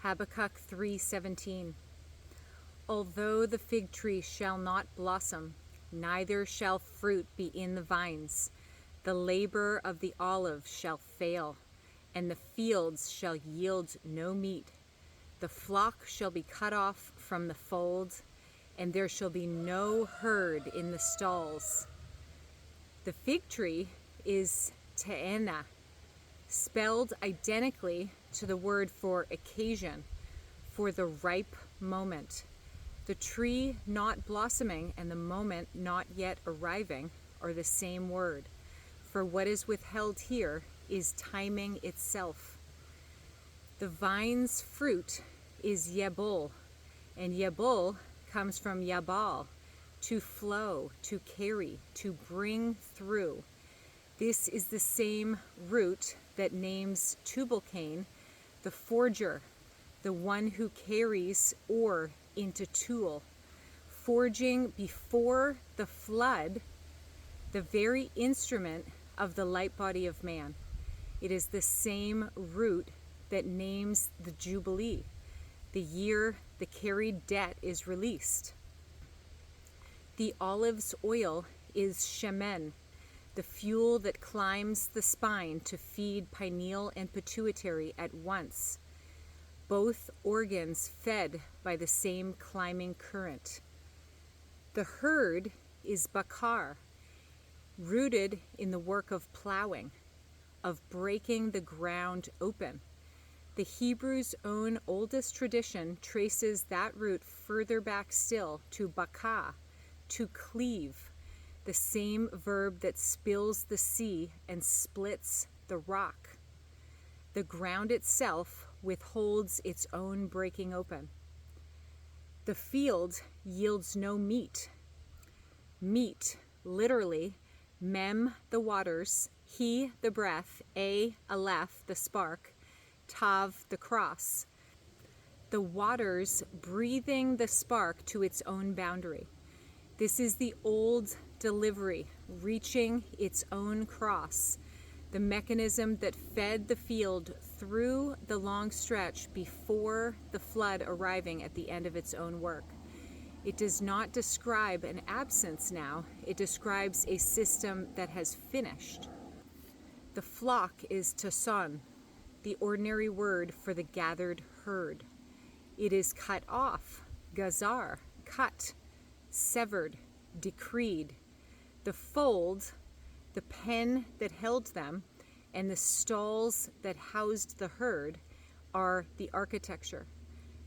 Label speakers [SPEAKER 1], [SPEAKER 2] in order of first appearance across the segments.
[SPEAKER 1] Habakkuk 3:17. Although the fig tree shall not blossom, neither shall fruit be in the vines, the labor of the olive shall fail, and the fields shall yield no meat. The flock shall be cut off from the fold, and there shall be no herd in the stalls. The fig tree is te'ena, spelled identically to the word for occasion, for the ripe moment. The tree not blossoming and the moment not yet arriving are the same word, for what is withheld here is timing itself. The vine's fruit is yebul, and yebul comes from yabal, to flow, to carry, to bring through. This is the same root that names Tubal-Cain the forger, the one who carries ore into tool, forging before the flood the very instrument of the light body of man. It is the same root that names the Jubilee, the year the carried debt is released. The olive's oil is shemen, the fuel that climbs the spine to feed pineal and pituitary at once, both organs fed by the same climbing current. The herd is bakar, rooted in the work of plowing, of breaking the ground open. The Hebrew's own oldest tradition traces that root further back still to bakah, to cleave, the same verb that spills the sea and splits the rock. The ground itself withholds its own breaking open. The field yields no meat. Meat, literally, mem, the waters, he, the breath, aleph, the spark, tav, the cross. The waters breathing the spark to its own boundary. This is the old delivery, reaching its own cross, the mechanism that fed the field through the long stretch before the flood arriving at the end of its own work. It does not describe an absence now, it describes a system that has finished. The flock is tason, the ordinary word for the gathered herd. It is cut off, gazar, cut, severed, decreed. The fold, the pen that held them, and the stalls that housed the herd are the architecture,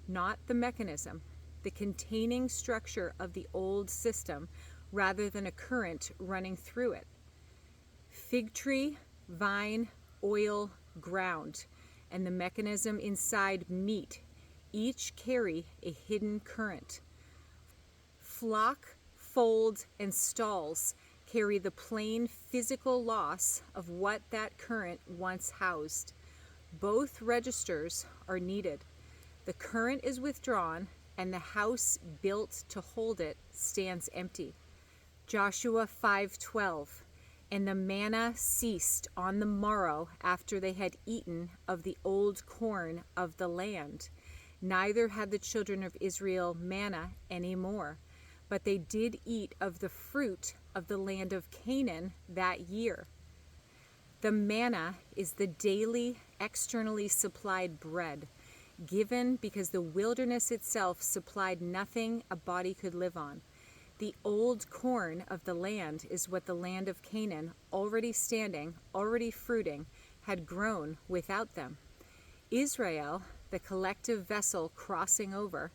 [SPEAKER 1] not the mechanism, the containing structure of the old system rather than a current running through it. Fig tree, vine, oil, ground, and the mechanism inside meat each carry a hidden current. Flock, fold, and stalls carry the plain physical loss of what that current once housed. Both registers are needed. The current is withdrawn, and the house built to hold it stands empty. Joshua 5:12. And the manna ceased on the morrow after they had eaten of the old corn of the land. Neither had the children of Israel manna any more, but they did eat of the fruit of the land of Canaan that year. The manna is the daily, externally supplied bread, given because the wilderness itself supplied nothing a body could live on. The old corn of the land is what the land of Canaan, already standing, already fruiting, had grown without them. Israel, the collective vessel crossing over,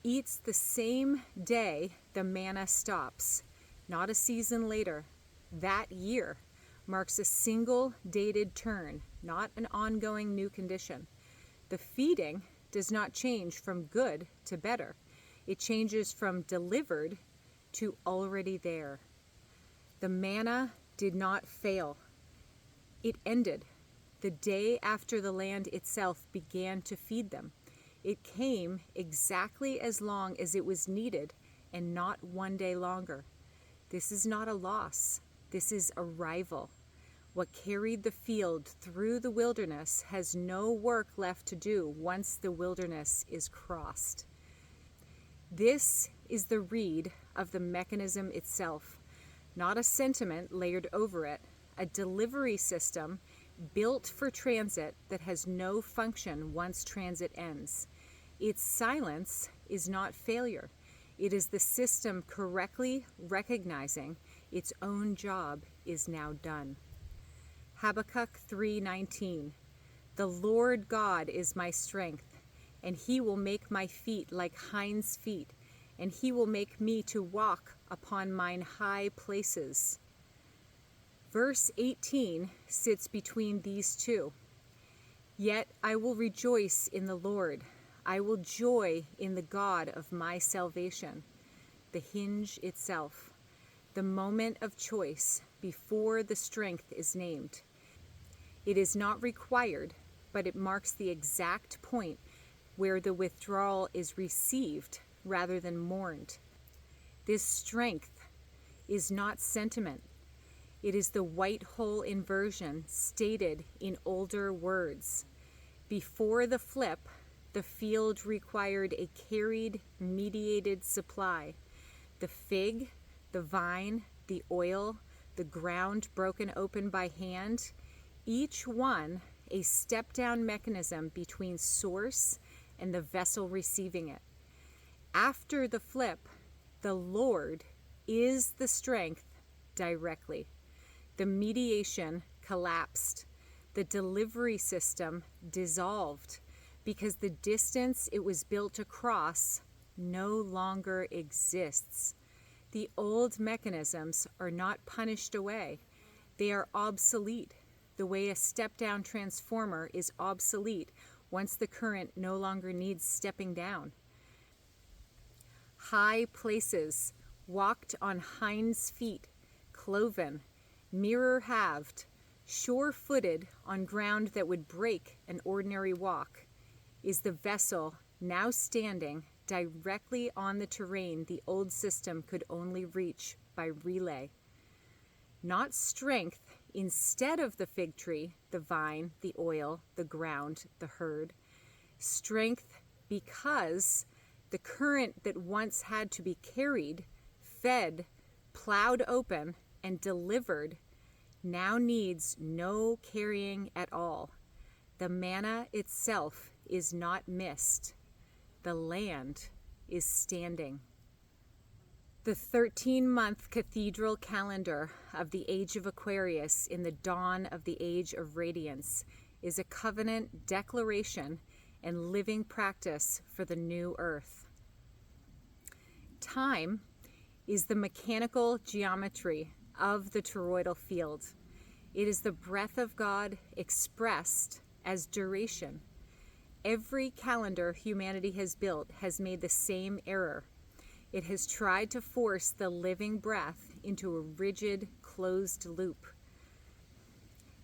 [SPEAKER 1] eats the same day the manna stops, not a season later. That year marks a single dated turn, not an ongoing new condition. The feeding does not change from good to better. It changes from delivered to already there. The manna did not fail. It ended the day after the land itself began to feed them. It came exactly as long as it was needed and not one day longer. This is not a loss. This is arrival. What carried the field through the wilderness has no work left to do once the wilderness is crossed. This is the reed of the mechanism itself, not a sentiment layered over it, a delivery system built for transit that has no function once transit ends. Its silence is not failure. It is the system correctly recognizing its own job is now done. Habakkuk 3:19. The Lord God is my strength, and he will make my feet like hinds' feet, and he will make me to walk upon mine high places. Verse 18 sits between these two. Yet I will rejoice in the Lord. I will joy in the God of my salvation. The hinge itself, the moment of choice before the strength is named. It is not required, but it marks the exact point where the withdrawal is received rather than mourned. This strength is not sentiment. It is the White Hole Inversion stated in older words. Before the flip, the field required a carried, mediated supply. The fig, the vine, the oil, the ground broken open by hand, each one a step-down mechanism between source and the vessel receiving it. After the flip, the Lord is the strength directly. The mediation collapsed. The delivery system dissolved because the distance it was built across no longer exists. The old mechanisms are not punished away. They are obsolete, the way a step-down transformer is obsolete once the current no longer needs stepping down. High places, walked on hinds' feet, cloven, mirror-halved, sure-footed on ground that would break an ordinary walk, is the vessel now standing directly on the terrain the old system could only reach by relay. Not strength instead of the fig tree, the vine, the oil, the ground, the herd. Strength because the current that once had to be carried, fed, plowed open, and delivered now needs no carrying at all. The manna itself is not missed. The land is standing. The 13-month cathedral calendar of the age of Aquarius in the dawn of the age of radiance is a covenant declaration and living practice for the new earth. Time is the mechanical geometry of the toroidal field. It is the breath of God expressed as duration. Every calendar humanity has built has made the same error. It has tried to force the living breath into a rigid, closed loop.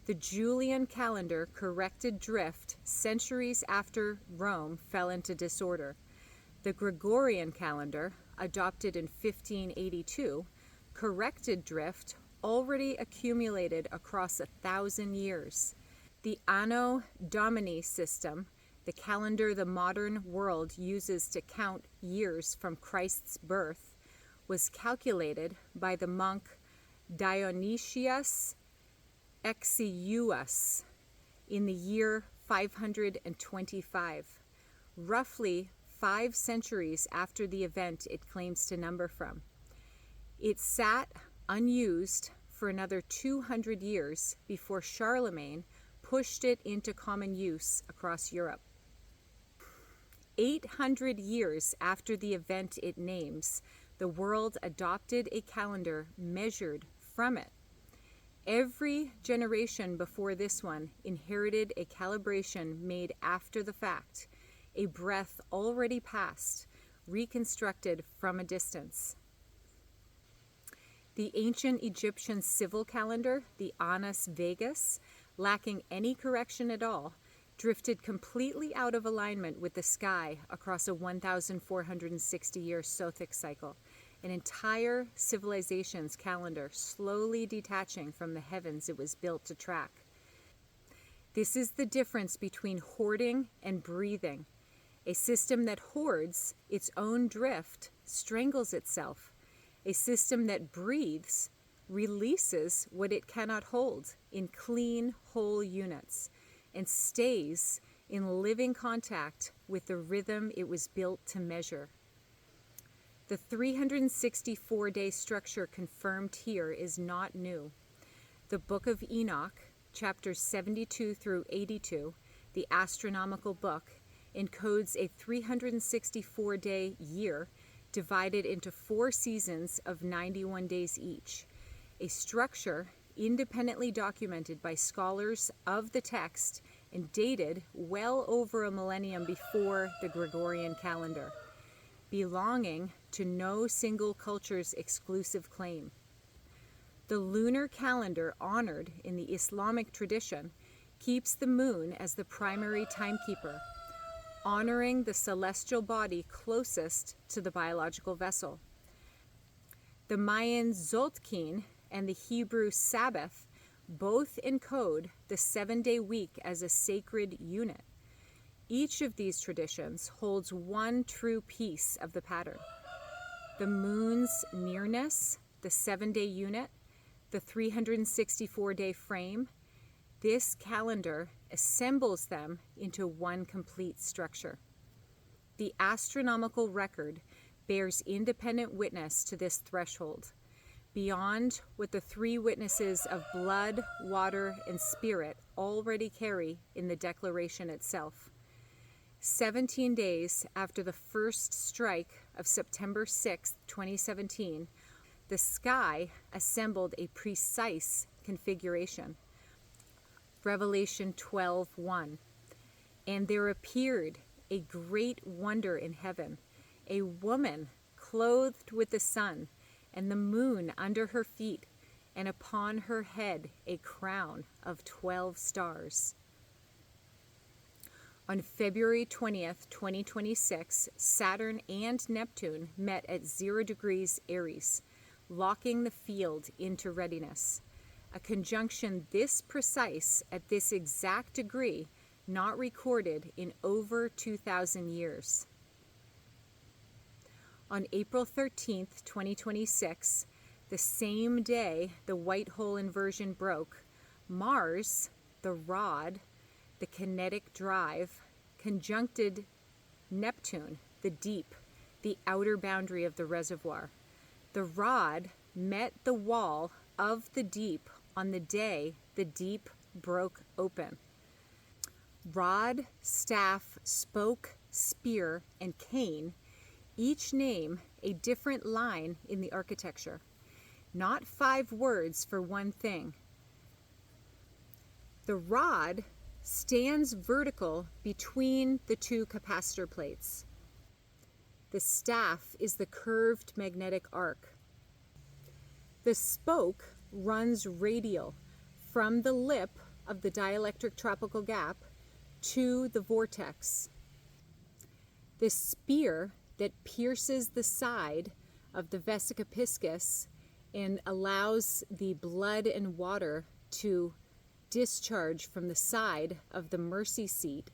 [SPEAKER 1] The Julian calendar corrected drift centuries after Rome fell into disorder. The Gregorian calendar, adopted in 1582, corrected drift already accumulated across 1,000 years. The Anno Domini system, the calendar the modern world uses to count years from Christ's birth, was calculated by the monk Dionysius Exiguus in the year 525, roughly 5 centuries after the event it claims to number from. It sat unused for another 200 years before Charlemagne pushed it into common use across Europe. 800 years after the event it names, the world adopted a calendar measured from it. Every generation before this one inherited a calibration made after the fact, a breath already past, reconstructed from a distance. The ancient Egyptian civil calendar, the Annus Vegas, lacking any correction at all, drifted completely out of alignment with the sky across a 1,460-year Sothic cycle, an entire civilization's calendar slowly detaching from the heavens it was built to track. This is the difference between hoarding and breathing. A system that hoards its own drift strangles itself. A system that breathes releases what it cannot hold in clean, whole units and stays in living contact with the rhythm it was built to measure. The 364-day structure confirmed here is not new. The Book of Enoch, chapters 72 through 82, the astronomical book, encodes a 364-day year divided into 4 seasons of 91 days each, a structure independently documented by scholars of the text and dated well over a millennium before the Gregorian calendar, belonging to no single culture's exclusive claim. The lunar calendar honored in the Islamic tradition keeps the moon as the primary timekeeper, honoring the celestial body closest to the biological vessel. The Mayan Tzolk'in and the Hebrew Sabbath both encode the 7-day week as a sacred unit. Each of these traditions holds one true piece of the pattern. The moon's nearness, the 7-day unit, the 364-day frame, this calendar assembles them into one complete structure. The astronomical record bears independent witness to this threshold, beyond what the 3 witnesses of blood, water, and spirit already carry in the declaration itself. 17 days after the first strike of September 6, 2017, the sky assembled a precise configuration. Revelation 12:1. And there appeared a great wonder in heaven, a woman clothed with the sun, and the moon under her feet, and upon her head a crown of 12 stars. On February 20th, 2026, Saturn and Neptune met at 0 degrees Aries, locking the field into readiness. A conjunction this precise at this exact degree not recorded in over 2,000 years. On April 13th, 2026, the same day the White Hole Inversion broke, Mars, the rod, the kinetic drive, conjuncted Neptune, the deep, the outer boundary of the reservoir. The rod met the wall of the deep on the day the deep broke open. Rod, staff, spoke, spear, and cane each name a different line in the architecture. Not 5 words for one thing. The rod stands vertical between the 2 capacitor plates. The staff is the curved magnetic arc. The spoke runs radial from the lip of the dielectric tropical gap to the vortex. The spear that pierces the side of the vesica piscis and allows the blood and water to discharge from the side of the mercy seat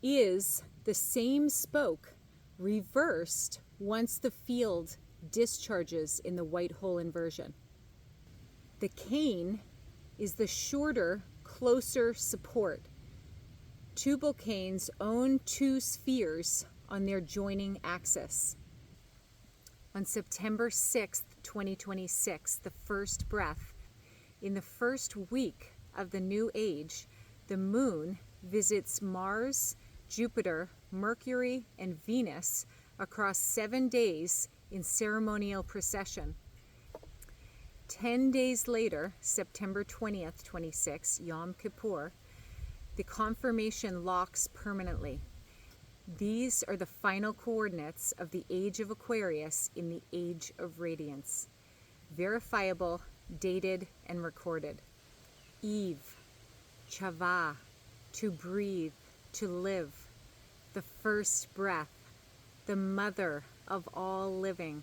[SPEAKER 1] is the same spoke reversed once the field discharges in the white hole inversion. The cane is the shorter, closer support. Tubal canes own 2 spheres on their joining axis. On September 6th, 2026, the first breath, in the first week of the new age, the moon visits Mars, Jupiter, Mercury, and Venus across 7 days in ceremonial procession. 10 days later, September 20th, 26, Yom Kippur, the confirmation locks permanently. These are the final coordinates of the age of Aquarius in the age of radiance. Verifiable, dated, and recorded. Eve, chava, to breathe, to live. The first breath, the mother of all living.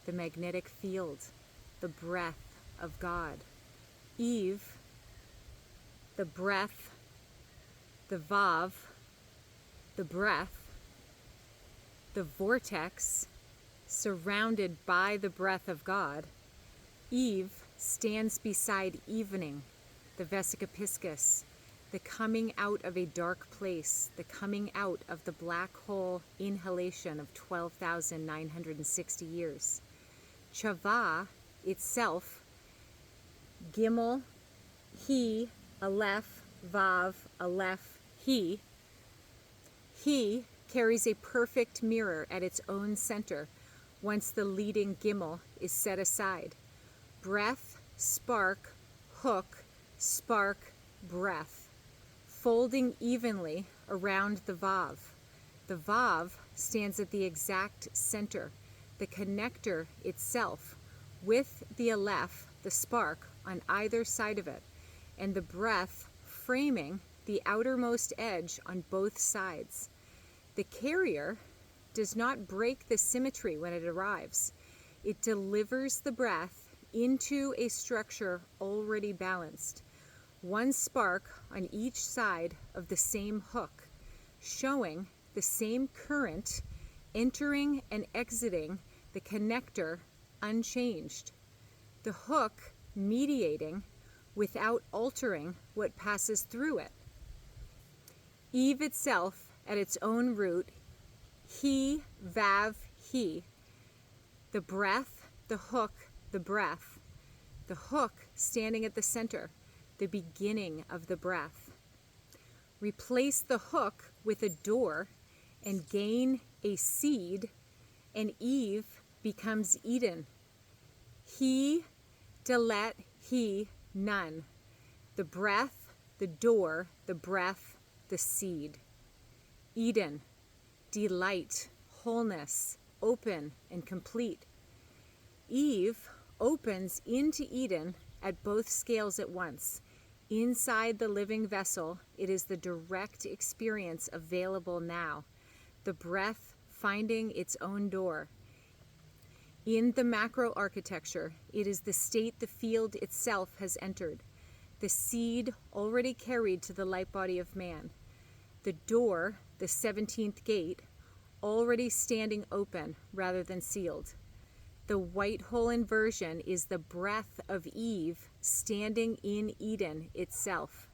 [SPEAKER 1] the magnetic field, the breath of God. Eve, the breath, the vav, the breath, the vortex, surrounded by the breath of God. Eve stands beside evening, the vesica piscis, the coming out of a dark place, the coming out of the black hole inhalation of 12,960 years. Chava itself, Gimel, He, Aleph, Vav, Aleph, He carries a perfect mirror at its own center once the leading Gimel is set aside. Breath, spark, hook, spark, breath, folding evenly around the Vav. The Vav stands at the exact center, the connector itself, with the Aleph, the spark, on either side of it, and the breath framing the outermost edge on both sides. The carrier does not break the symmetry when it arrives. It delivers the breath into a structure already balanced, one spark on each side of the same hook, showing the same current entering and exiting the connector unchanged. The hook mediating without altering what passes through it. Eve itself at its own root, He, Vav, He, the breath, the hook, the breath, the hook standing at the center, the beginning of the breath. Replace the hook with a door and gain a seed, and Eve becomes Eden. He, Delet, He, none. The breath, the door, the breath, the seed. Eden, delight, wholeness, open and complete. Eve opens into Eden at both scales at once. Inside the living vessel, it is the direct experience available now, the breath finding its own door. In the macro architecture, it is the state the field itself has entered, the seed already carried to the light body of man. The door, the 17th gate, already standing open rather than sealed. The white hole inversion is the breath of Eve standing in Eden itself.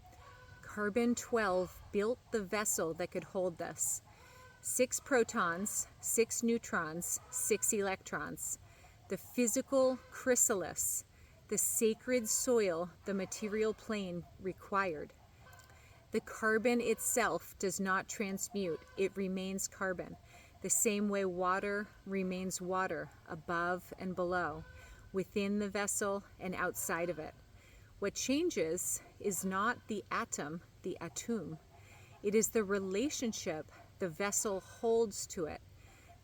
[SPEAKER 1] Carbon-12 built the vessel that could hold this. 6 protons, 6 neutrons, 6 electrons. The physical chrysalis, the sacred soil the material plane required. The carbon itself does not transmute, it remains carbon, the same way water remains water above and below, within the vessel and outside of it. What changes is not the atom, the atum. It is the relationship the vessel holds to it.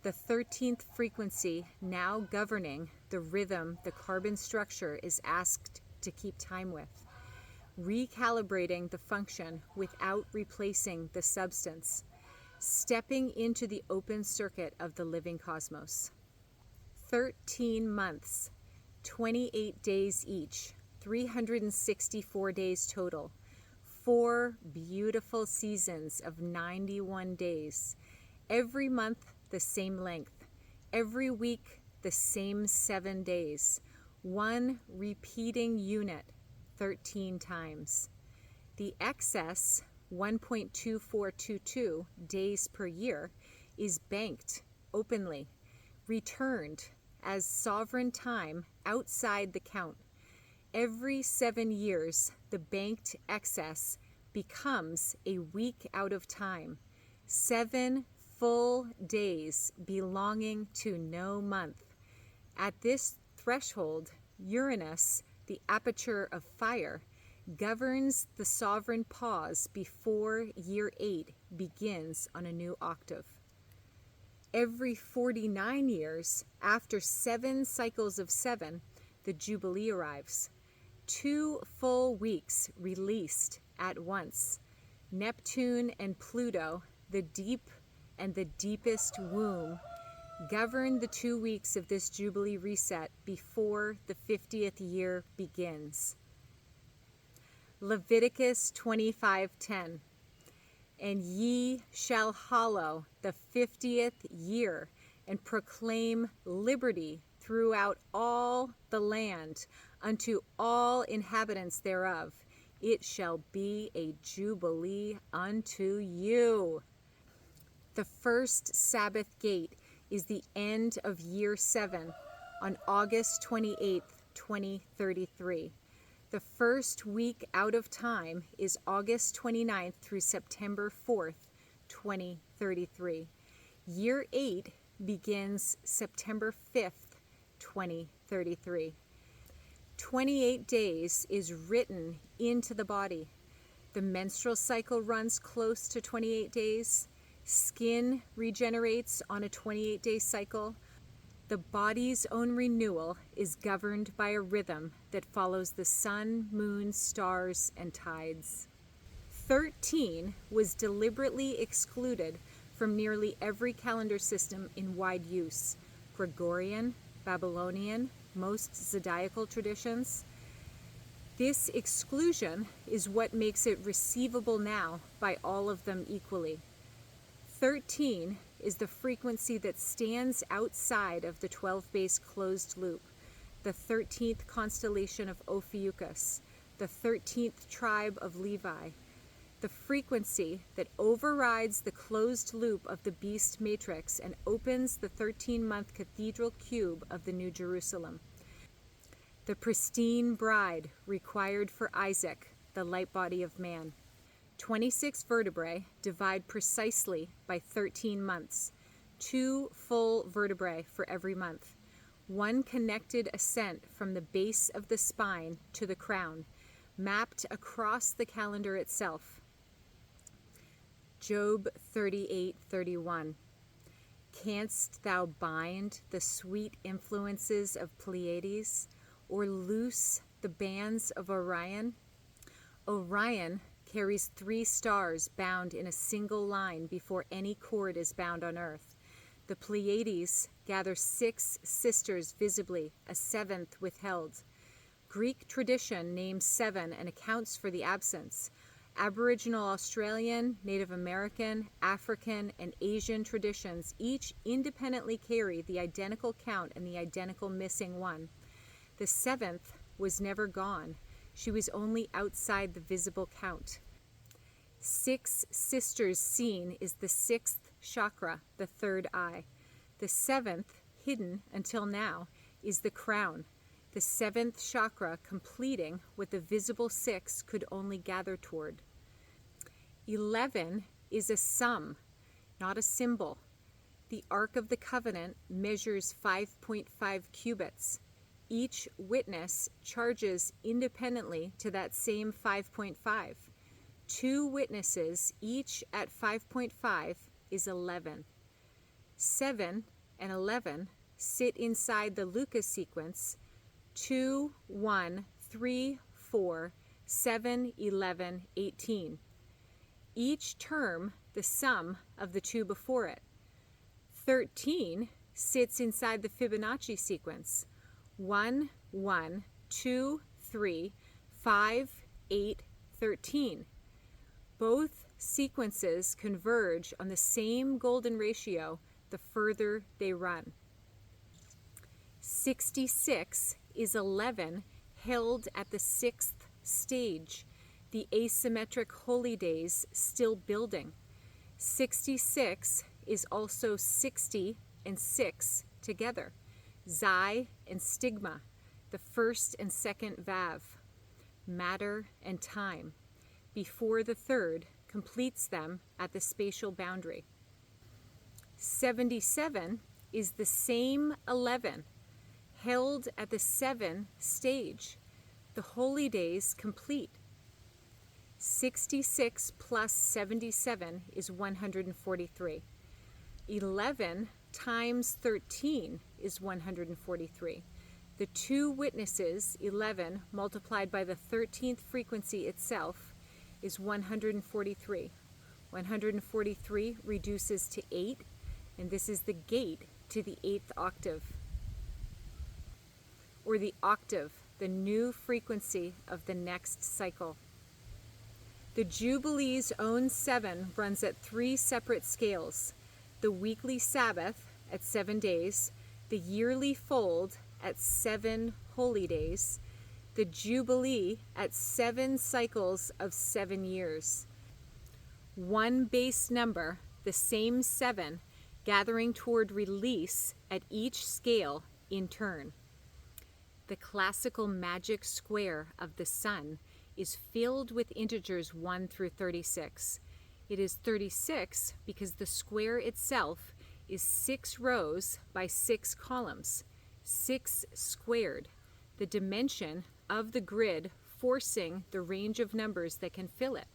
[SPEAKER 1] The 13th frequency now governing the rhythm the carbon structure is asked to keep time with. Recalibrating the function without replacing the substance. Stepping into the open circuit of the living cosmos. 13 months, 28 days each, 364 days total. 4 beautiful seasons of 91 days. Every month the same length. Every week the same 7 days. One repeating unit 13 times. The excess 1.2422 days per year is banked openly, returned as sovereign time outside the count. Every 7 years, the banked excess becomes a week out of time. 7 full days belonging to no month. At this threshold, Uranus, the aperture of fire, governs the sovereign pause before year 8 begins on a new octave. Every 49 years, after 7 cycles of 7, the Jubilee arrives. 2 full weeks released at once. Neptune and Pluto, the deep and the deepest womb, Govern the 2 weeks of this Jubilee reset before the 50th year begins. Leviticus 25:10. And ye shall hallow the 50th year, and proclaim liberty throughout all the land unto all inhabitants thereof. It shall be a jubilee unto you. The first Sabbath gate is the end of year 7 on August 28th, 2033. The first week out of time is August 29th through September 4th, 2033. Year 8 begins September 5th, 2033. 28 days is written into the body. The menstrual cycle runs close to 28 days. Skin regenerates on a 28-day cycle. The body's own renewal is governed by a rhythm that follows the sun, moon, stars, and tides. 13 was deliberately excluded from nearly every calendar system in wide use: Gregorian, Babylonian, most zodiacal traditions. This exclusion is what makes it receivable now by all of them equally. 13 is the frequency that stands outside of the 12-base closed loop, the 13th constellation of Ophiuchus, the 13th tribe of Levi, the frequency that overrides the closed loop of the beast matrix and opens the 13-month cathedral cube of the New Jerusalem. The pristine bride required for Isaac, the light body of man. 26 vertebrae divide precisely by 13 months, 2 full vertebrae for every month, 1 connected ascent from the base of the spine to the crown, mapped across the calendar itself. Job 38:31. Canst thou bind the sweet influences of Pleiades, or loose the bands of Orion? Orion carries 3 stars bound in a single line before any cord is bound on earth. The Pleiades gather 6 sisters visibly, a 7th withheld. Greek tradition names 7 and accounts for the absence. Aboriginal Australian, Native American, African, and Asian traditions each independently carry the identical count and the identical missing one. The 7th was never gone. She was only outside the visible count. 6 sisters seen is the 6th chakra, the 3rd eye. The 7th, hidden until now, is the crown. The 7th chakra completing what the visible 6 could only gather toward. 11 is a sum, not a symbol. The Ark of the Covenant measures 5.5 cubits. Each witness charges independently to that same 5.5. 2 witnesses, each at 5.5, is 11. 7 and 11 sit inside the Lucas sequence 2, 1, 3, 4, 7, 11, 18. Each term the sum of the 2 before it. 13 sits inside the Fibonacci sequence 1, 1, 2, 3, 5, 8, 13. Both sequences converge on the same golden ratio the further they run. 66 is 11 held at the 6th stage, the asymmetric holy days still building. 66 is also 60 and 6 together, Xi and stigma, the 1st and 2nd Vav, matter and time, before the 3rd completes them at the spatial boundary. 77 is the same 11 held at the 7 stage, the holy days complete. 66 plus 77 is 143. 11 times 13 is 143. The 2 witnesses, 11, multiplied by the 13th frequency itself, is 143. 143 reduces to 8, and this is the gate to the 8th octave, or the octave, the new frequency of the next cycle. The Jubilee's own 7 runs at 3 separate scales: the weekly Sabbath at 7 days, the yearly fold at 7 holy days, the Jubilee at 7 cycles of 7 years. One base number, the same 7, gathering toward release at each scale in turn. The classical magic square of the sun is filled with integers 1 through 36. It is 36 because the square itself is 6 rows by 6 columns, 6 squared, the dimension of the grid forcing the range of numbers that can fill it.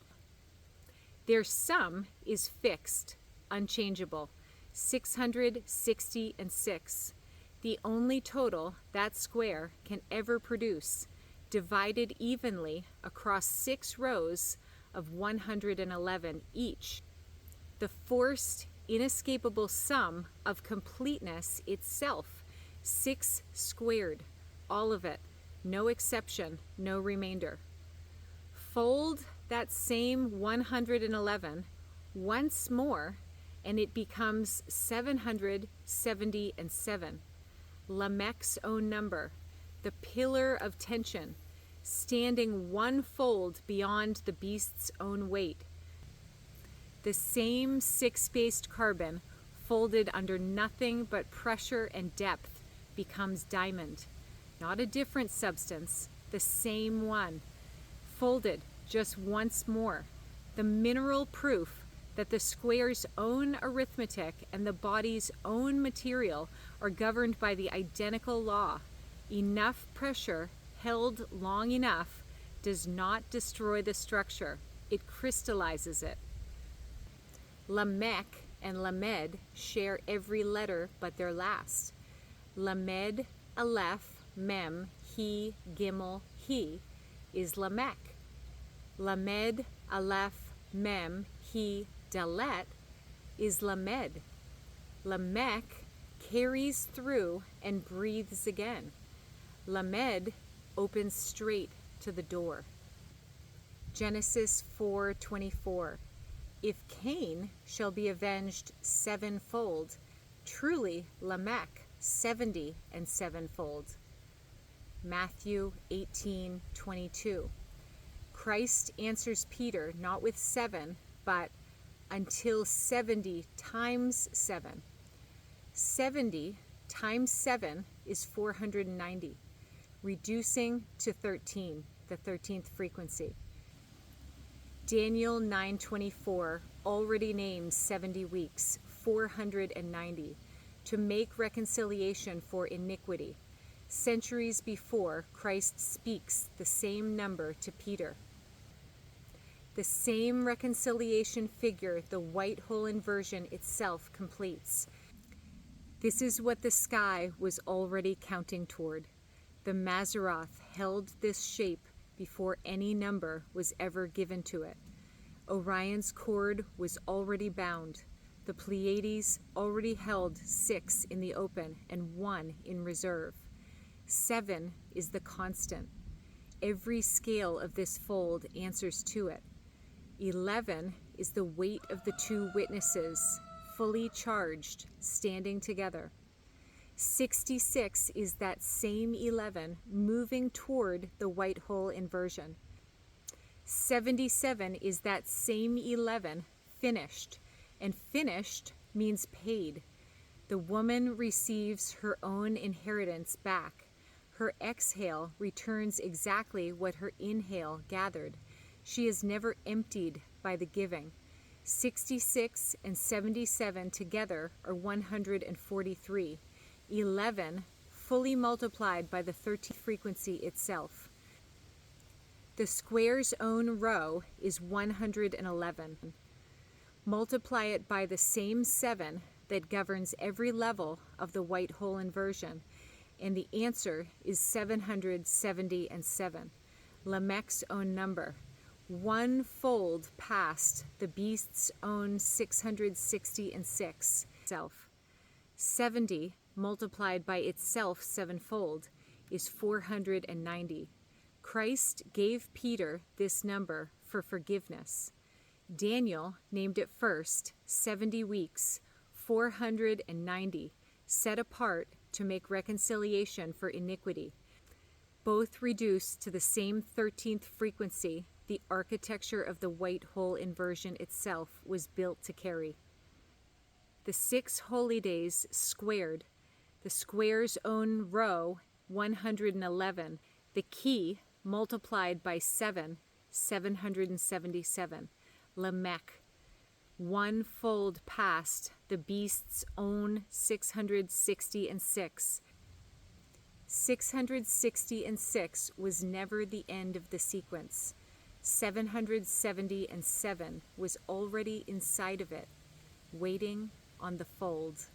[SPEAKER 1] Their sum is fixed, unchangeable, 666, the only total that square can ever produce, divided evenly across 6 rows of 111 each. The forced, inescapable sum of completeness itself, 6 squared, all of it, no exception, no remainder. Fold that same 111 once more, and it becomes 777, Lamech's own number, the pillar of tension, standing 1 fold beyond the beast's own weight. The same 6-based carbon, folded under nothing but pressure and depth, becomes diamond. Not a different substance, the same one, folded just once more, the mineral proof that the square's own arithmetic and the body's own material are governed by the identical law. Enough pressure held long enough does not destroy the structure, it crystallizes it. Lamech and Lamed share every letter but their last. Lamed, Aleph, Mem, He, Gimel, He is Lamech. Lamed, Aleph, Mem, He, Dalet is Lamed. Lamech carries through and breathes again. Lamed opens straight to the door. Genesis 4:24. If Cain shall be avenged 7-fold, truly Lamech 70 and 7-fold. Matthew 18:22. Christ answers Peter not with 7, but until 70 times 7. 70 times 7 is 490, reducing to 13, the 13th frequency. Daniel 9:24 already names 70 weeks, 490, to make reconciliation for iniquity. Centuries before, Christ speaks the same number to Peter. The same reconciliation figure the White Hole Inversion itself completes. This is what the sky was already counting toward. The Mazzaroth held this shape before any number was ever given to it. Orion's cord was already bound. The Pleiades already held 6 in the open and 1 in reserve. 7 is the constant. Every scale of this fold answers to it. 11 is the weight of the 2 witnesses, fully charged, standing together. 66 is that same 11 moving toward the White Hole Inversion. 77 is that same 11 finished, and finished means paid. The woman receives her own inheritance back. Her exhale returns exactly what her inhale gathered. She is never emptied by the giving. 66 and 77 together are 143. 11 fully multiplied by the 13th frequency itself. The square's own row is 111. Multiply it by the same 7 that governs every level of the White Hole Inversion, and the answer is 770 and 7, Lamech's own number, 1 fold past the beast's own 660 and 6 self. 70 multiplied by itself sevenfold is 490. Christ gave Peter this number for forgiveness. Daniel named it first 70 weeks, 490, set apart to make reconciliation for iniquity. Both reduced to the same 13th frequency the architecture of the White Hole Inversion itself was built to carry. The 6 holy days squared, the square's own row 111, the key multiplied by 7, 777. Lamech, one fold past the beast's own 666. 666 was never the end of the sequence. 777 was already inside of it, waiting on the fold.